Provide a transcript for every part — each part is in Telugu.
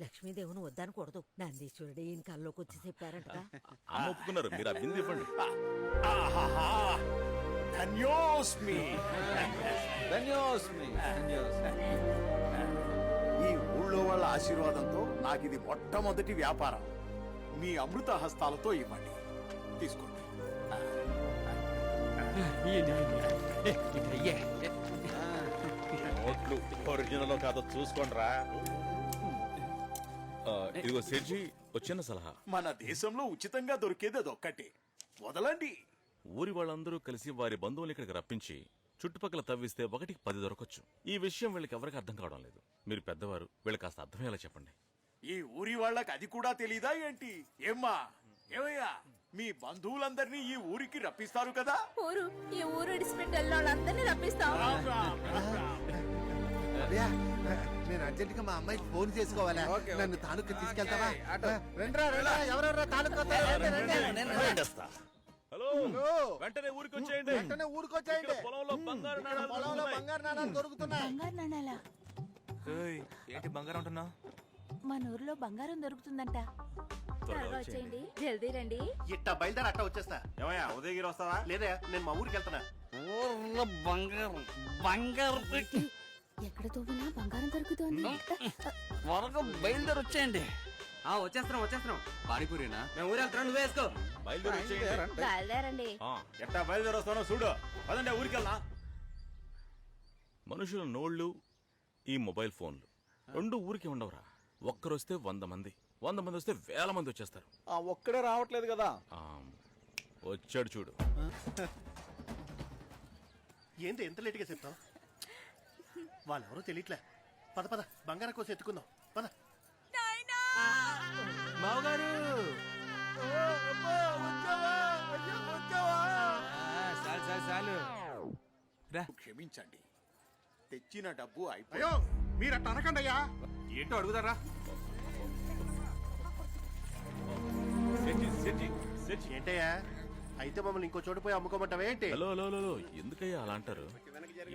లక్ష్మీదేవుని వద్దనకూడదు. నందీశ్వరుడు ఈయన కల్లోకి వచ్చి చెప్పారంట. ఒప్పుకున్నారు. మీరు అభింది ఇవ్వండి. ఈ ఊళ్ళో వాళ్ళ ఆశీర్వాదంతో నాకు ఇది మొట్టమొదటి వ్యాపారం. మీ అమృత హస్తాలతో ఇవ్వండి, తీసుకోండి. నోట్లు ఒరిజినల్ కాదో చూసుకోండి రా. ఇదిగో సెర్జీ, వచ్చిన సలహా. మన దేశంలో ఉచితంగా దొరికేది అదొక్కటి. వదలండి. ఊరి వాళ్ళందరూ కలిసి వారి బంధువులు ఇక్కడికి రప్పించి చుట్టుపక్కల తవ్విస్తే 1కి 10 దొరకచ్చు. ఈ విషయం వీళ్ళకి ఎవరికి అర్థం కావడం లేదు. మీరు పెద్దవారు, వీళ్ళకి కాస్త అర్థమయ్యేలా చెప్పండి. ఈ ఊరి వాళ్ళకి అది కూడా తెలీదా ఏంటి? ఏమ్మా, ఏమయ్యా, మీ బంధువులందరినీ ఈ ఊరికి రప్పిస్తారు కదా? ఈ ఊరు ఇడిసిపెట్టి వెళ్ళాలందరినీ రప్పిస్తాం. నేను అర్జెంట్ గా మా అమ్మాయికి ఫోన్ చేసుకోవాలా? నన్ను తాలూకు తీసుకెళ్తావా? హలో, వెంటనే ఊరికి వచ్చేయండి. పొలంలో బంగారు నాణాలు దొరుకుతున్నాయి. బంగారు నాణాలా? ఏంటి బంగారం అంటున్నావు? మన ఊర్లో బంగారం దొరుకుతుందంట. వచ్చేయండి, జల్దీ రండి. ఇట్ట బయలుదేరి అట్ట వచ్చేస్తా. ఏమయ్యా, ఉదయగిరి వస్తావా? లేదా నేను మా ఊరికి వెళ్తున్నా. ఊర్లో బంగారం పెట్టి ఎక్కడ తోబునా బంగారం దొరుకుతుంది. త్వరగా బయలుదేరి వచ్చేయండి. వచ్చేస్తున్నాం. పానీపూరినా? మేము ఊరు వెళ్తున్నాం, నువ్వే వేసుకో. బయలుదేరండి. ఎట్టా బయలుదేరి వస్తానో చూడు. పదండి, ఊరికి వెళ్దా. మనుషుల నోళ్లు, ఈ మొబైల్ ఫోన్లు రెండు ఊరికి ఉండవురా. ఒక్కరొస్తే 100 మంది, 100 మంది వస్తే 1000 మంది వచ్చేస్తారు. ఒక్కడే రావట్లేదు కదా. వచ్చాడు చూడు. ఏంటి ఎంత లేట్ గా చెప్తావు? వాళ్ళెవరో తెలియట్లే. పద పద, బంగారం కోసం ఎత్తుకుందాం. పద. బావగారు చాలు. క్షమించండి, తెచ్చిన డబ్బు అయిపోయి. అయ్యో, మీరు అట్ట అనకండి అయ్యా. ఏంటో అడుగుతారా? ఏంటయ్యా, అయితే మమ్మల్ని ఇంకో చోటు పోయి అమ్ముకోమంటావా ఏంటి? హలో, ఎందుకయ్యా అలా అంటారు?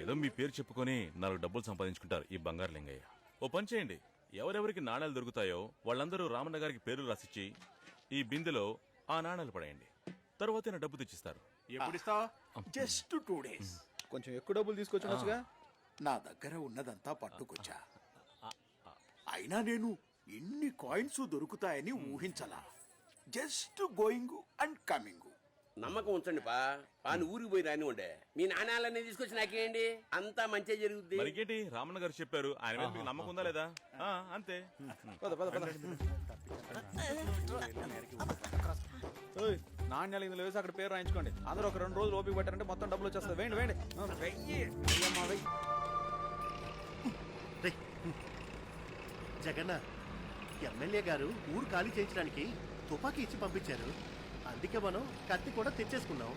ఏదో మీ పేరు చెప్పుకొని 4 డబ్బులు సంపాదించుకుంటారు ఈ బంగారు లింగయ్య. ఓ పని చేయండి, ఎవరెవరికి నాణాలు దొరుకుతాయో వాళ్ళందరూ రామన్న గారికి పేర్లు రాసిచ్చి ఈ బిందెలో ఆ నాణాలు పడేయండి. తర్వాతే నా డబ్బు తెచ్చిస్తారు. ఎప్పుడు ఇస్తావు? Just 2 days. కొంచెం ఎక్కువ డబ్బులు తీసుకొచ్చుకోవచ్చుగా. నా దగ్గర ఉన్నదంతా పట్టుకొచ్చా. అయినా నేను ఇన్ని కాయిన్స్ దొరుకుతాయని ఊహించలా. Just going and coming. నమ్మకం ఉంచండి పాని ఊరికి పోయి రానివ్వండి. మీ నాణ్యాలన్నీ తీసుకొచ్చి నాకేయండి, అంతా మంచిగా జరుగుద్ది. మరికేంటి, రామన్న గారు చెప్పారు, ఆయన మీద మీకు నమ్మకం ఉందా లేదా? అంతే. నాణ్యాలు ఇందులో వేసి అక్కడ పేరు రాయించుకోండి. అందరూ ఒక 2 రోజులు ఓపిక పెట్టారంటే మొత్తం డబ్బులు వచ్చేస్తుంది. వేయండి. జగన్న, ఎమ్మెల్యే గారు ఊరు ఖాళీ చేయించడానికి తుపాకీ ఇచ్చి పంపించారు. అందుకే మనం కత్తి కూడా తెచ్చేసుకున్నాం.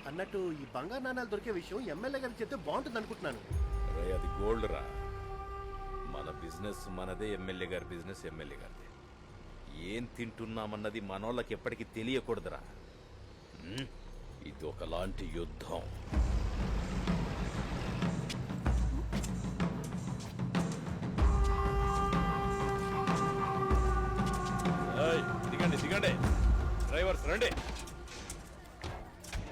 అన్నట్టు ఈ బంగారు నాణాలు దొరికే విషయం ఎమ్మెల్యే గారికి చెప్తే బాగుంటుంది అనుకుంటున్నాను. అది గోల్డ్ రా. మన బిజినెస్ మనదే, ఎమ్మెల్యే గారి బిజినెస్ ఎమ్మెల్యే గారిదే. ఏం తింటున్నామన్నది మనోళ్ళకి ఎప్పటికీ తెలియకూడదురా. ఇది ఒకలాంటి యుద్ధం. దిగండి, డ్రైవర్స్ రండి.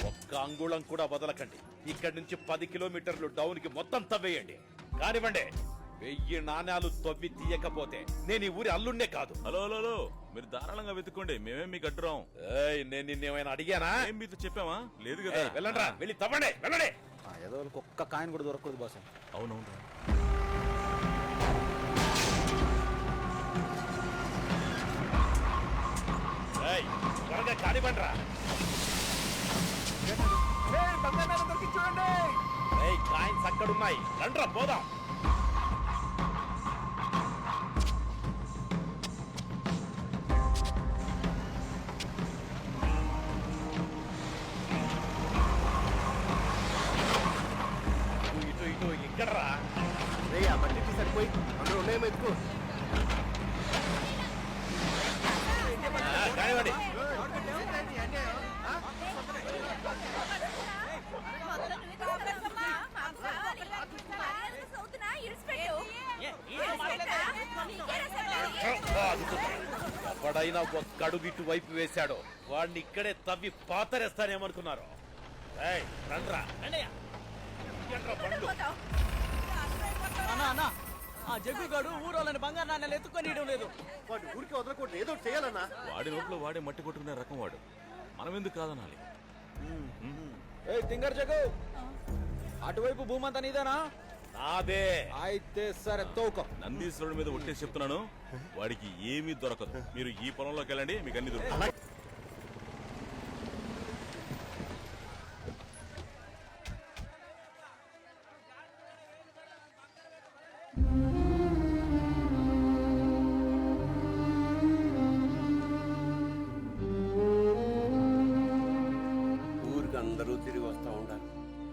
ఒక్క అంగుళం కూడా వదలకండి. ఇక్కడి నుంచి 10 కిలోమీటర్లు డౌన్ కి మొత్తం తవ్వేయండి. కానివ్వండి. 1000 నాణ్యాలు తవ్వి తీయకపోతే నేను ఈ ఊరి అల్లుండే కాదు. హలో, మీరు ధారాళంగా వెతుక్కోండి, మేమేం మీకు అడ్డురాం. నేను నిన్నేమైనా అడిగానా? ఏం మీతో చెప్పామా? లేదు కదా. వెళ్ళండి, వెళ్ళి తవ్వండి, వెళ్ళండి. ఏదో ఒక్క కాయిన్ కూడా దొరకదు బాస్. అవునవును. త్వరగా కానివ్వండి రా. కాయిన్స్ అక్కడున్నాయి, రండ్రా పోదాం. ఇటు ఇక్కడ రా. బండి సరిపోయి అందరూ ఉన్నాయేమో ఎత్తుకో. కానివ్వండి. మొదలు ఎవడైనా ఒక్క అడుగు ఇటు వైపు వేశాడో వాడిని ఇక్కడే తవ్వి పాతరేస్తానేమనుకున్నారు. ఏయ్, రండ్రా. ఎట్రా బండ్లు? ఆ జగ్గుగాడు ఊరోళ్ళని బంగారు నాణ్యాలు ఎత్తుకొని లేదు. వాడు ఊరికి వదలకూడదు, ఏదో ఒకటి చేయాలన్నా. వాడి నోట్లో వాడే మట్టి కొట్టుకునే రకం వాడు. మనం ఎందుకు కాదనాలి? ఏ తింగర్ జగ్గు, అటువైపు భూమి అంతా నీదేనా? నాదే. అయితే సరే తోకో. నందీశ్వరుడి మీద ఒట్టేసి చెప్తున్నాను, వాడికి ఏమీ దొరకదు. మీరు ఈ పొలంలోకి వెళ్ళండి, మీకు అన్ని దొరుకుతాయి. ఊరికి అందరూ తిరిగి వస్తూ ఉండాలి.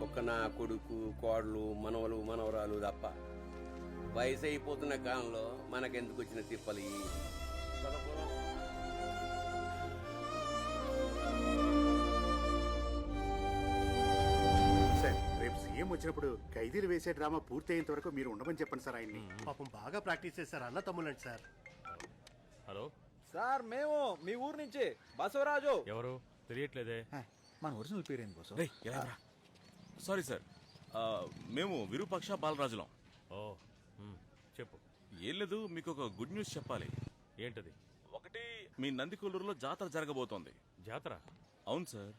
ఒక్క నా కొడుకు, కోడలు, మనవలు, మనవరాలు తప్ప. వయసు అయిపోతున్న కాలంలో మనకెందుకు వచ్చిన తిప్పలు ఈ? సార్, రేపు సీఎం వచ్చినప్పుడు ఖైదీలు వేసే డ్రామా పూర్తి అయ్యేంత వరకు మీరు ఉండమని చెప్పండి సార్ ఆయన్ని. పాపం బాగా ప్రాక్టీస్ చేశారు అన్న తమ్ముళ్ళండి సార్. హలో సార్ మేము మీ ఊరు నుంచి బసవరాజు. ఎవరు తెలియట్లేదే. మన ఒరిజినల్ పేరు ఏంటి బసవ? సారీ సార్, మేము విరూపాక్ష బాలరాజులం. ఓ చెప్పు. ఏం లేదు, మీకు ఒక గుడ్ న్యూస్ చెప్పాలి. ఏంటది? ఒకటి, మీ నందికొల్లూరులో జాతర జరగబోతోంది. జాతర? అవును సార్.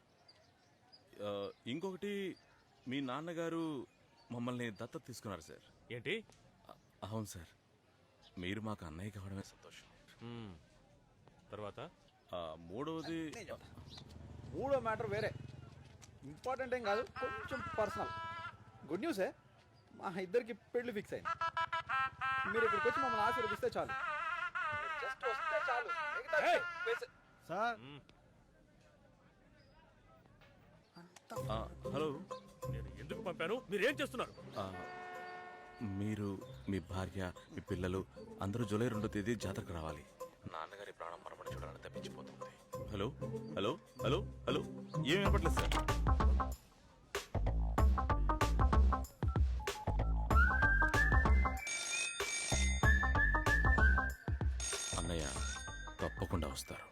ఇంకొకటి, మీ నాన్నగారు మమ్మల్ని దత్తత తీసుకున్నారు సార్. ఏంటి? అవును సార్. మీరు మాకు అన్నయ్య కావడమే సంతోషం. తర్వాత మూడవది, మూడో మ్యాటర్ వేరే, ఇంపార్టెంట్ ఏం కాదు, కొంచెం పర్సనల్. గుడ్ న్యూసే, మా ఇద్దరికి పెళ్లి ఫిక్స్ అయింది. మీరు ఇక్కడికి వచ్చి మమ్మల్ని ఆశీర్వదిస్తే చాలు. జస్ట్ వస్తే చాలు. Sir hello. నేను ఎందుకు పంపాను? మీరేం చేస్తున్నారు? మీరు, మీ భార్య, మీ పిల్లలు అందరూ జూలై 2వ తేదీ జాతరకు రావాలి. నాన్నగారి ప్రాణం మరమని చూడాలని తప్పించిపోతుంది. హలో హలో హలో హలో, ఏం వినపట్లేదు సార్. అన్నయ్య తప్పకుండా వస్తారు.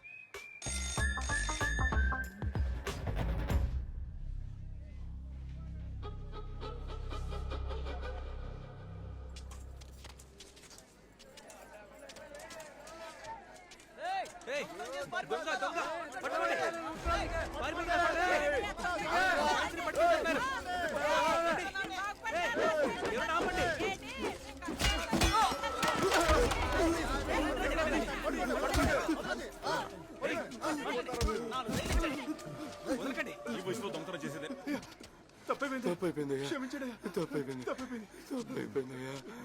ఈ వయసులో దొంగతనం చేసేదే.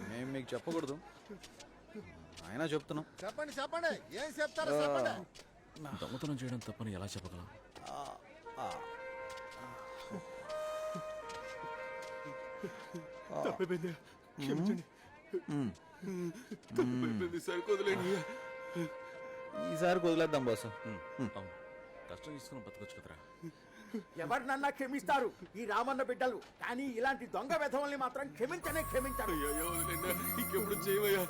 మేము మీకు చెప్పకూడదు, అయినా చెప్తున్నాం. చెప్పండి చెప్పండి, ఏం చెప్తారో చెప్పండి. దొంగతనం చేయడం తప్పని ఎలా చెప్పగలం? ఈసారి వదిలేద్దాం బాసు. అవును, కష్టం చేసుకుని బతకొచ్చు కదరా. ఎవరినన్నా క్షమిస్తారు ఈ రామన్న బిడ్డలు, కానీ ఇలాంటి దొంగ వెధవల్ని మాత్రం క్షమించనే క్షమించారు. ఇంకెప్పుడు చేయవయ్యా.